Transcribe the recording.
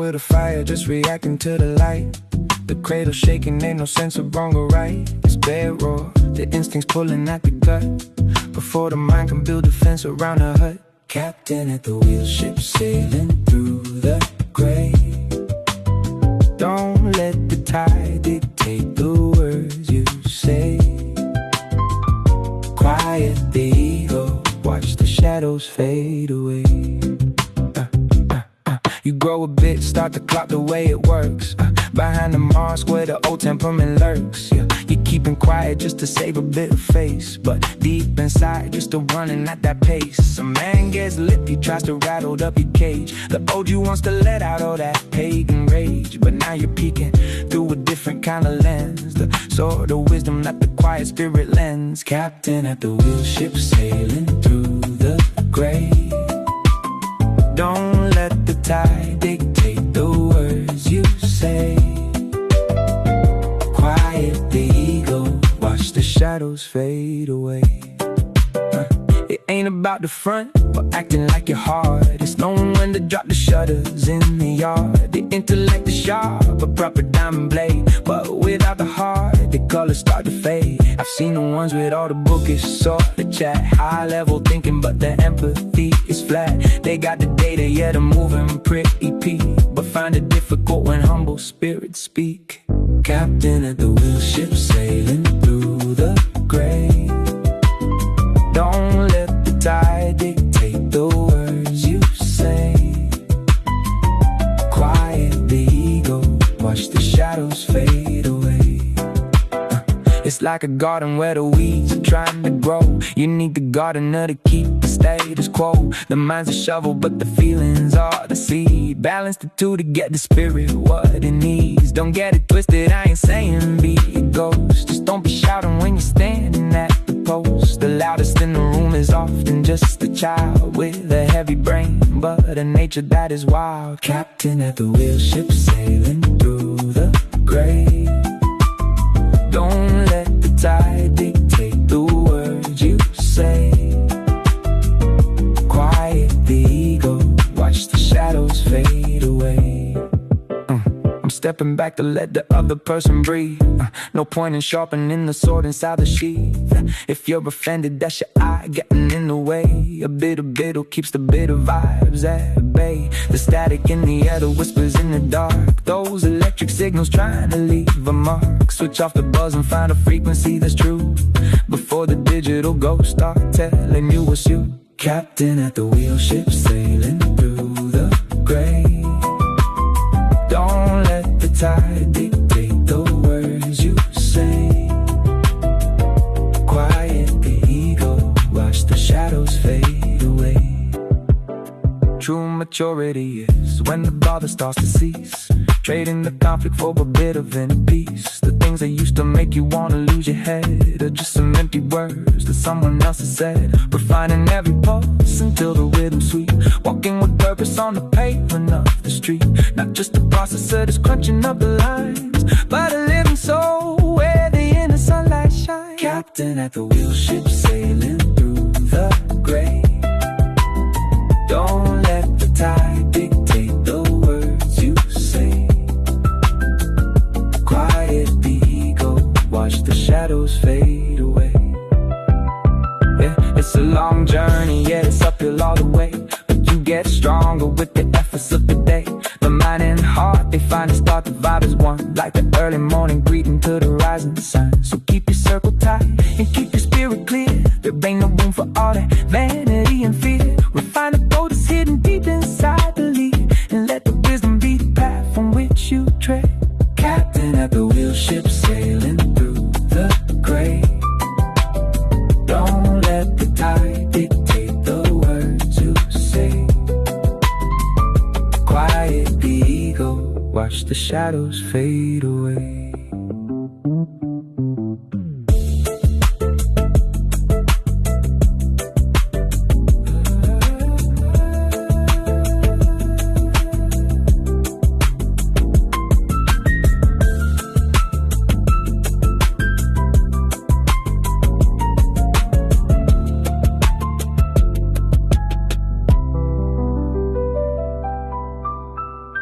with a fire, just reacting to the light. The cradle shaking, ain't no sense of wrong or right. It's bed raw, the instincts pulling at the gut. Before the mind can build a fence around a hut. Captain at the wheel, ship sailing through the gray. Don't let the tide dictate the words you say. Quiet the ego, watch the shadows fade away. You grow a bit, start to clock the way it works. Behind the mask where the old temperament lurks. You're keeping quiet just to save a bit of face, but deep inside you're still running at that pace. A man gets lippy, tries to rattle up your cage. The old you wants to let out all that pagan rage, but now you're peeking through a different kind of lens. The sort of wisdom that the quiet spirit lends. Captain at the wheel, ship sailing through the gray. Don't let the tide dictate the words you say. Quiet the ego, watch the shadows fade away. It ain't about the front, but acting like you're hard. It's knowing when to drop the shutters in the yard. The intellect is sharp, a proper diamond blade, but without the heart, the colors start to fade. I've seen the ones with all the bookish sort of chat, high level thinking, but the empathy is flat. They got the data, yeah, they're moving pretty peak, but find it difficult when humble spirits speak. Captain at the wheel, ship sailing through the gray. Don't let the tide dictate the words you say. Quiet the ego, watch the shadows fade away. It's like a garden where the weeds are trying to grow. You need the gardener to keep the status quo. The mind's a shovel, but the feelings are the seed. Balance the two to get the spirit what it needs. Don't get it twisted, I ain't saying be a ghost. Just don't be shouting when you're standing at the post. The loudest in the room is often just a child with a heavy brain, but a nature that is wild. Captain at the wheel, ship sailing through the gray. Don't let the tide dictate the words you say. Quiet the ego, watch the shadows fade away. I'm stepping back to let the other person breathe. No point in sharpening the sword inside the sheath. If you're offended, that's your eye getting in the way. A bit of bitter keeps the bitter vibes at bay. The static in the air, the whispers in the dark. Those electric signals trying to leave a mark. Switch off the buzz and find a frequency that's true before the digital ghosts start telling you it's you. Captain at the wheel, ship sailing through the gray. Don't let the tide dictate the words you say. Quiet the ego, watch the shadows fade away. True maturity is when the bother starts to cease, trading the conflict for a bit of inner peace. The things that used to make you wanna lose your head are just some empty words that someone else has said. Refining every pulse until the rhythm's sweet. Walking with purpose on the pavement of the street. Not just a processor that's crunching up the lines, but a living soul where the inner sunlight shines. Captain at the wheel, ship sailing through the gray. Don't let the tide dictate the words you say. Quiet the ego, watch the shadows fade away. Yeah, it's a long journey, yeah, it's uphill all the way, but you get stronger with the efforts of the day. The mind and heart, they find and start, the vibe is one, like the early morning greeting to the rising sun. So keep your circle tight and keep your spirit clear. There ain't no room for all that vanity and fear. Refine the gold that's hidden deep inside the lead, and let the wisdom be the path from which you tread. Captain at the wheel, ship sailing through the gray. Don't let the tide dictate the words you say. Quiet the ego, watch the shadows fade away.